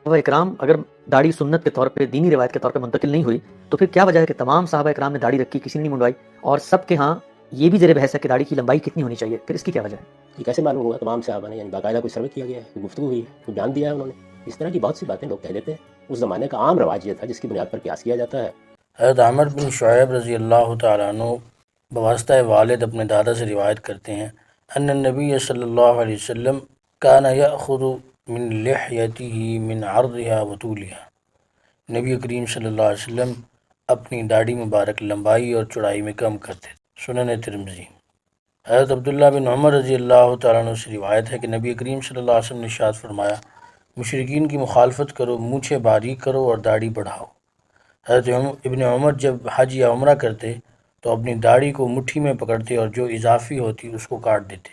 صحابہ اکرام اگر داڑھی سنت کے طور پہ، دینی روایت کے طور پہ منتقل نہیں ہوئی، تو پھر کیا وجہ ہے کہ تمام صحابہ اکرام نے داڑھی رکھی، کسی نے نہیں منڈوائی، اور سب کے ہاں یہ بھی زیر بحث ہے کہ داڑھی کی لمبائی کتنی ہونی چاہیے؟ پھر اس کی کیا وجہ ہے؟ یہ کیسے معلوم ہوگا تمام صحابہ نے؟ یعنی باقاعدہ کوئی سروے کیا گیا ہے، کوئی گفتگو ہوئی ہے، کوئی بیان دیا ہے انہوں نے؟ اس طرح کی بہت سی باتیں لوگ کہہ دیتے ہیں۔ اس زمانے کا عام رواج یہ تھا جس کی بنیاد پر قیاس کیا جاتا ہے۔ حضرت عامر بن شعیب رضی اللہ تعالیٰ عنہ بواسطہ والد اپنے دادا سے روایت کرتے ہیں ان النبی صلی اللہ علیہ وسلم کان یأخذ من لحیتہ من عرضها وطولها، نبی کریم صلی اللہ علیہ وسلم اپنی داڑھی مبارک لمبائی اور چوڑائی میں کم کرتے تھے۔ سنن ترمذی۔ حضرت عبداللہ بن عمر رضی اللہ تعالیٰ عنہ سے روایت ہے کہ نبی کریم صلی اللہ علیہ وسلم نے ارشاد فرمایا، مشرکین کی مخالفت کرو، مونچھیں باریک کرو اور داڑھی بڑھاؤ۔ حضرت ابن عمر جب حج یا عمرہ کرتے تو اپنی داڑھی کو مٹھی میں پکڑتے اور جو اضافی ہوتی اس کو کاٹ دیتے۔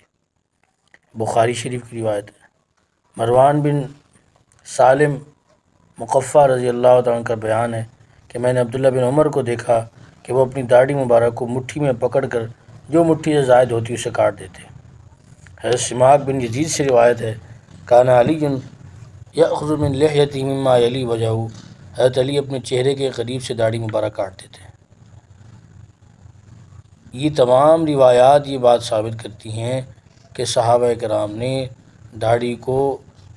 بخاری شریف کی روایت ہے۔ مروان بن سالم مقفع رضی اللہ تعالیٰ عنہ کا بیان ہے کہ میں نے عبداللہ بن عمر کو دیکھا کہ وہ اپنی داڑھی مبارک کو مٹھی میں پکڑ کر جو مٹھی سے زائد ہوتی اسے کاٹ دیتے۔ حضرت سماک بن یزید سے روایت ہے کان علی یأخذ من لحیتہ مما یلی وجہہ، حضرت علی اپنے چہرے کے قریب سے داڑھی مبارک کاٹتے تھے۔ یہ تمام روایات یہ بات ثابت کرتی ہیں کہ صحابہ کرام نے داڑھی کو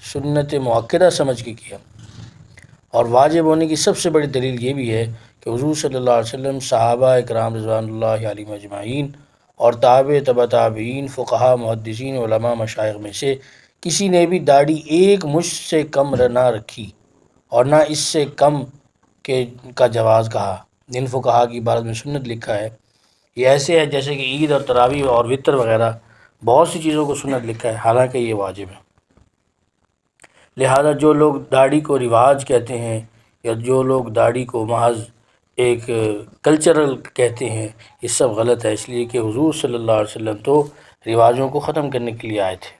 سنت مؤکدہ سمجھ کے کیا، اور واجب ہونے کی سب سے بڑی دلیل یہ بھی ہے کہ حضور صلی اللہ علیہ وسلم، صحابہ کرام رضوان اللہ علیہم اجمعین اور تابع تابعین، فقہاء، محدثین، علماء، مشائخ میں سے کسی نے بھی داڑھی ایک مشت سے کم نہ رکھی اور نہ اس سے کم کا جواز کہا۔ جن فقہاء کی عبارت میں سنت لکھا ہے یہ ایسے ہے جیسے کہ عید اور تراویح اور وتر وغیرہ بہت سی چیزوں کو سنت لکھا ہے، حالانکہ یہ واجب ہے۔ لہذا جو لوگ داڑھی کو رواج کہتے ہیں یا جو لوگ داڑھی کو محض ایک کلچرل کہتے ہیں، یہ سب غلط ہے، اس لیے کہ حضور صلی اللہ علیہ وسلم تو رواجوں کو ختم کرنے کے لیے آئے تھے۔